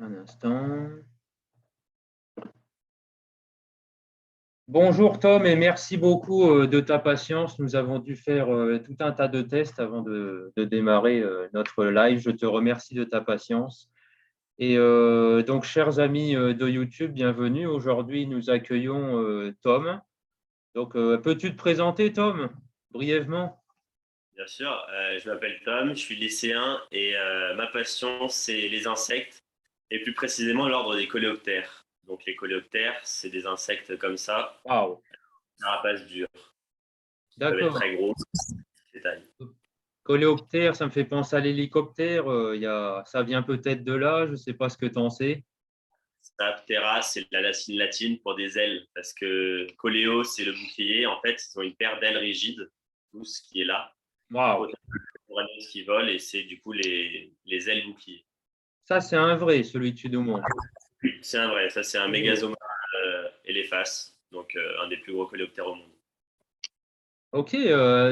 Un instant. Bonjour Tom et merci beaucoup de ta patience. Nous avons dû faire tout un tas de tests avant de démarrer notre live. Je te remercie de ta patience. Et donc, chers amis de YouTube, bienvenue. Aujourd'hui, nous accueillons Tom. Donc, peux-tu te présenter, Tom, brièvement? Bien sûr, je m'appelle Tom, je suis lycéen et ma passion, c'est les insectes et plus précisément l'ordre des coléoptères. Donc les coléoptères, c'est des insectes comme ça, Waouh, carapace dure, qui peuvent être d'accord. très gros, ces tailles. Coléoptère, ça me fait penser à l'hélicoptère. Ça vient peut-être de là, je ne sais pas ce que tu en sais. Ptera, c'est la racine latine pour des ailes, parce que coléo, c'est le bouclier. En fait, ils ont une paire d'ailes rigides, tous qui est là, qui Waouh, protège le qui vole, et c'est du coup les ailes boucliers. ça c'est un vrai, celui que tu nous montres. C'est un vrai, ça c'est un Oh. Mégasoma Elephas, donc un des plus gros coléoptères au monde. Ok,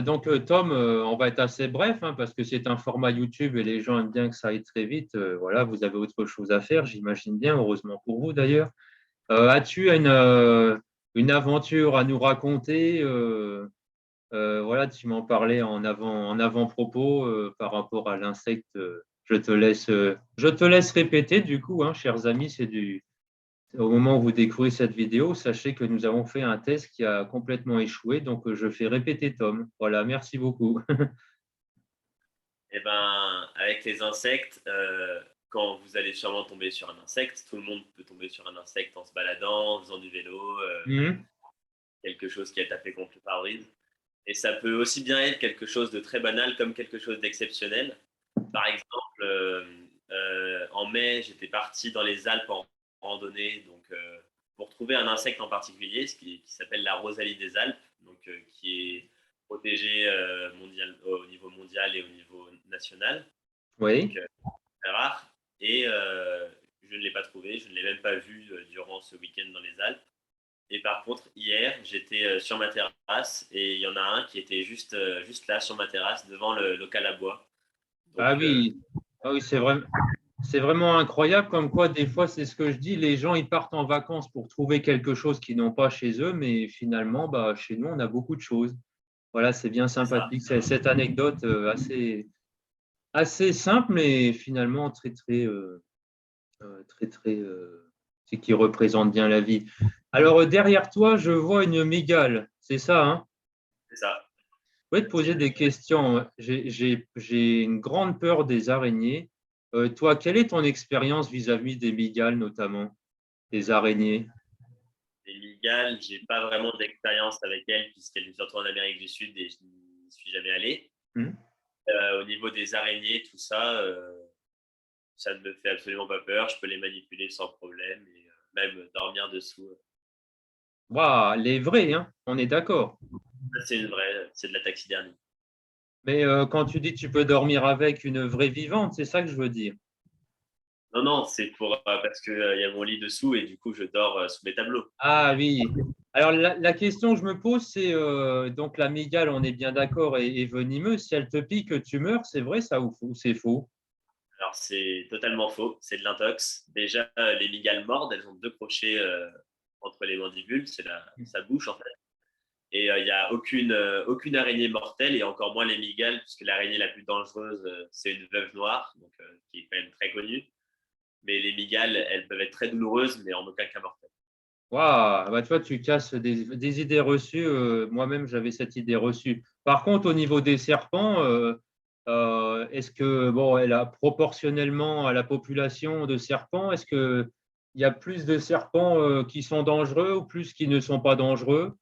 donc Tom, on va être assez bref hein, parce que c'est un format YouTube et les gens aiment bien que ça aille très vite. Voilà, vous avez autre chose à faire, j'imagine bien, heureusement pour vous d'ailleurs. As-tu une aventure à nous raconter? Voilà, tu m'en parlais en avant-propos par rapport à l'insecte. Je te laisse répéter du coup, hein, chers amis, au moment où vous découvrez cette vidéo, sachez que nous avons fait un test qui a complètement échoué, donc je fais répéter Tom. Voilà, merci beaucoup. Et ben, avec les insectes, quand vous allez sûrement tomber sur un insecte, tout le monde peut tomber sur un insecte en se baladant, en faisant du vélo, Mhm. quelque chose qui a tapé contre le pare-brise. Et ça peut aussi bien être quelque chose de très banal comme quelque chose d'exceptionnel. Par exemple, en mai, j'étais parti dans les Alpes en randonnée, donc pour trouver un insecte en particulier, qui s'appelle la rosalie des Alpes, donc qui est protégée au niveau mondial et au niveau national, donc Oui. très rare. Et je ne l'ai pas trouvé, je ne l'ai même pas vu durant ce week-end dans les Alpes. Et par contre, hier, j'étais sur ma terrasse et il y en a un qui était juste là sur ma terrasse devant le local à bois. Ah Donc, oui, ah oui, c'est vraiment incroyable comme quoi des fois c'est ce que je dis, les gens ils partent en vacances pour trouver quelque chose qu'ils n'ont pas chez eux, mais finalement bah, chez nous on a beaucoup de choses. Voilà, c'est bien c'est ça. sympathique. C'est cette anecdote assez simple, mais finalement c'est qui représente bien la vie. Alors derrière toi, je vois une mygale, c'est ça, hein? C'est ça. Je vais te poser des questions. J'ai une grande peur des araignées. Toi, quelle est ton expérience vis-à-vis des mygales, notamment des araignées? Les migales, j'ai pas vraiment d'expérience avec elles puisqu'elles vivent surtout en Amérique du Sud et je n'y suis jamais allé. Hmm. Au niveau des araignées, tout ça, ça ne me fait absolument pas peur. Je peux les manipuler sans problème et même dormir dessous. Waouh, les vrais, hein, on est d'accord. Ça, c'est une vraie, c'est de la taxidermie. Mais quand tu dis que tu peux dormir avec une vraie vivante, c'est ça que je veux dire. Non, non, c'est pour parce que il y a mon lit dessous et du coup je dors sous mes tableaux. Ah oui. Alors la question que je me pose, c'est donc la mygale, on est bien d'accord, est venimeuse. Si elle te pique, tu meurs, c'est vrai ça ou c'est faux? Alors c'est totalement faux, c'est de l'intox. Déjà les migales mordent, elles ont deux crochets entre les mandibules, c'est sa bouche en fait. Et il n'y a aucune araignée mortelle, et encore moins les mygales, puisque l'araignée la plus dangereuse, c'est une veuve noire, donc, qui est quand même très connue. Mais les mygales, elles peuvent être très douloureuses, mais en aucun cas mortelles. Waouh, bah, tu vois, tu casses des idées reçues. Moi-même, j'avais cette idée reçue. Par contre, au niveau des serpents, est-ce que, bon, elle a proportionnellement à la population de serpents, est-ce qu'il y a plus de serpents qui sont dangereux ou plus qui ne sont pas dangereux?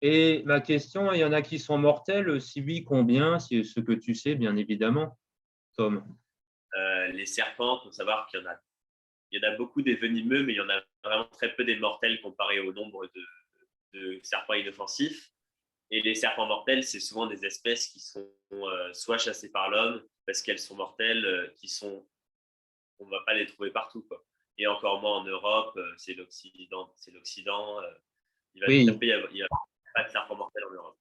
Et ma question, il y en a qui sont mortels? Si oui, combien? C'est ce que tu sais, bien évidemment, Tom. Les serpents, il faut savoir qu'il y en a beaucoup des venimeux, mais il y en a vraiment très peu des mortels comparé au nombre de serpents inoffensifs. Et les serpents mortels, c'est souvent des espèces qui sont soit chassées par l'homme parce qu'elles sont mortelles, on ne va pas les trouver partout, quoi. Et encore moins en Europe, c'est l'Occident. Il va très Oui. peu y avoir, il y a pas de serpent mortel en Europe.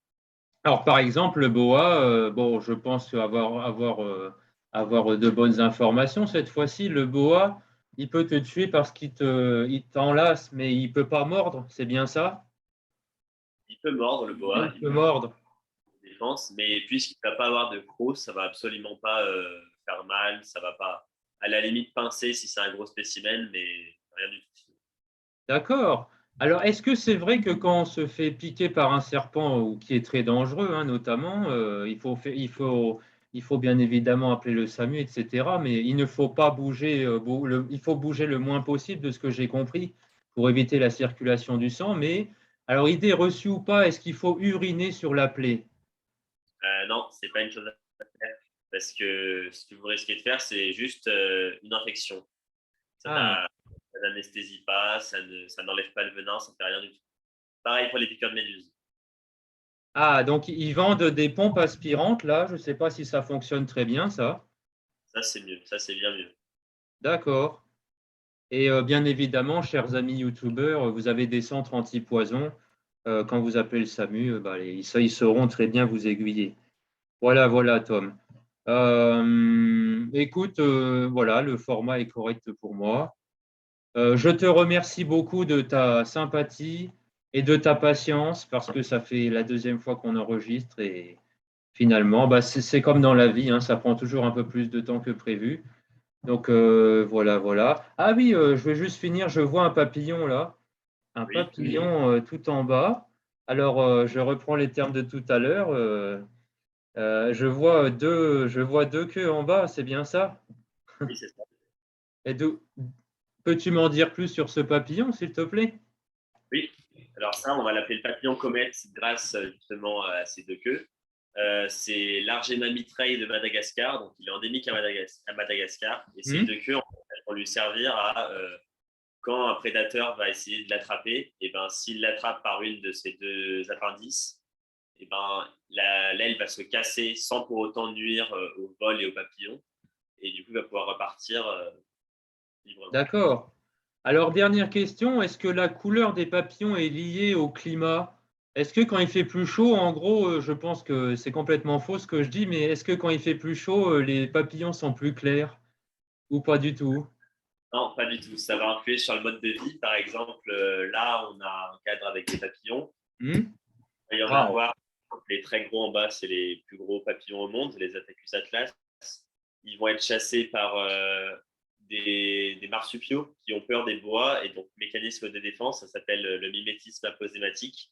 Alors, par exemple, le boa, bon, je pense avoir de bonnes informations cette fois-ci. Le boa, Il peut te tuer parce il t'enlace, mais il ne peut pas mordre, c'est bien ça? Il peut mordre le Ah, boa, il il peut peut avoir mordre. des défenses, mais puisqu'il ne va pas avoir de crocs, ça ne va absolument pas faire mal, ça va pas, à la limite, pincer si c'est un gros spécimen, mais rien du tout. D'accord. Alors, est-ce que c'est vrai que quand on se fait piquer par un serpent, ou qui est très dangereux, hein, notamment, il faut bien évidemment appeler le SAMU, etc. Mais il ne faut pas bouger, il faut bouger le moins possible, de ce que j'ai compris, pour éviter la circulation du sang. Mais, alors, idée reçue ou pas, est-ce qu'il faut uriner sur la plaie? Non, c'est pas une chose à faire, parce que ce que vous risquez de faire, c'est juste une infection. Ça Ah. ça n'anesthésie pas, ça n'enlève pas le venin, ça ne fait rien du tout. Pareil pour les piqûres de méduse. Ah, donc ils vendent des pompes aspirantes, là. Je ne sais pas si ça fonctionne très bien, ça. Ça, c'est mieux. Ça, c'est bien mieux. D'accord. Et bien évidemment, chers amis youtubeurs, vous avez des centres anti-poison. Quand vous appelez le SAMU, bah, ils sauront très bien vous aiguiller. Voilà, voilà, Tom. Écoute, voilà, le format est correct pour moi. Je te remercie beaucoup de ta sympathie et de ta patience, parce que ça fait la deuxième fois qu'on enregistre et finalement, bah, c'est comme dans la vie, hein, ça prend toujours un peu plus de temps que prévu. Donc voilà, voilà. Ah oui, je vais juste finir, je vois un papillon là, un Oui. papillon tout en bas. Alors, je reprends les termes de tout à l'heure. Je vois deux queues en bas, c'est bien ça? Oui, c'est ça. Et peux-tu m'en dire plus sur ce papillon, s'il te plaît? Oui. Alors ça, on va l'appeler le papillon comète grâce justement à ces deux queues. C'est l'Argema mitraille de Madagascar, donc il est endémique à Madagascar. Et ces Hmm. deux queues, en fait, elles vont lui servir à, quand un prédateur va essayer de l'attraper, et ben, s'il l'attrape par une de ces deux appendices, et ben, l'aile va se casser sans pour autant nuire au vol et au papillon. Et du coup, il va pouvoir repartir librement. D'accord. Alors, dernière question, est-ce que la couleur des papillons est liée au climat? Est-ce que quand il fait plus chaud, en gros, je pense que c'est complètement faux ce que je dis, mais est-ce que quand il fait plus chaud, les papillons sont plus clairs ou pas du tout? Non, pas du tout. Ça va influer sur le mode de vie. Par exemple, là, on a un cadre avec des papillons. Hmm. Il va y en Wow. avoir, les très gros en bas, c'est les plus gros papillons au monde, les Attacus atlas. Ils vont être chassés par des marsupiaux qui ont peur des boas. Et donc, mécanisme de défense, ça s'appelle le mimétisme aposématique.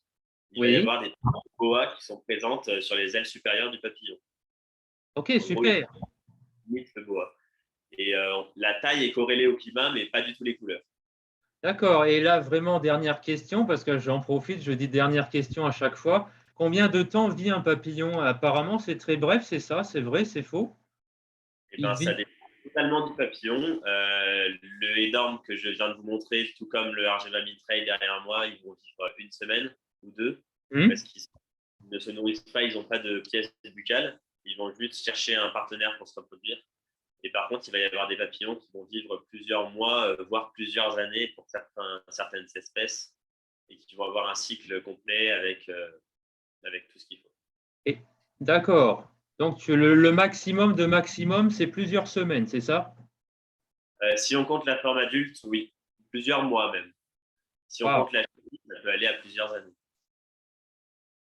Il va y Oui. avoir des boas qui sont présentes sur les ailes supérieures du papillon. Ok, En gros, il super. imite le boa. Et la taille est corrélée au climat, mais pas du tout les couleurs. D'accord. Et là, vraiment, dernière question, parce que j'en profite, je dis dernière question à chaque fois. Combien de temps vit un papillon? Apparemment, c'est très bref, c'est ça? C'est vrai, c'est faux? Et Il ben, ça vit. dépend totalement du papillon. Le édorme que je viens de vous montrer, tout comme le Argema mitraille derrière moi, ils vont vivre une semaine ou deux Hmm. parce qu'ils ne se nourrissent pas, ils n'ont pas de pièces buccales. Ils vont juste chercher un partenaire pour se reproduire. Et par contre, il va y avoir des papillons qui vont vivre plusieurs mois, voire plusieurs années pour certaines espèces, et qui vont avoir un cycle complet avec tout ce qu'il faut. Et- D'accord. Donc, le maximum de maximum, c'est plusieurs semaines, c'est ça? Si on compte la forme adulte, oui, plusieurs mois même. Si on Waouh. compte la chimie, ça peut aller à plusieurs années.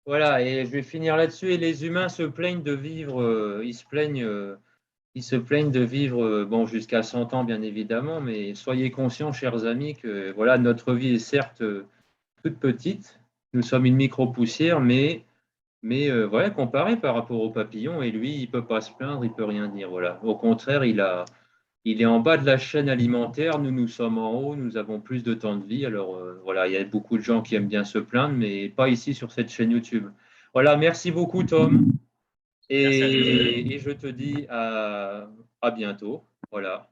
Voilà, et je vais finir là-dessus. Et les humains se plaignent de vivre, ils se plaignent de vivre, bon, jusqu'à 100 ans, bien évidemment, mais soyez conscients, chers amis, que voilà, notre vie est certes toute petite. Nous sommes une micro-poussière, mais voilà, comparé par rapport au papillon, et lui, il ne peut pas se plaindre, il ne peut rien dire. Voilà. Au contraire, il est en bas de la chaîne alimentaire, nous sommes en haut, nous avons plus de temps de vie. Alors voilà, il y a beaucoup de gens qui aiment bien se plaindre, mais pas ici sur cette chaîne YouTube. Voilà, merci beaucoup Tom, Merci à tous. et je te dis à bientôt. Voilà.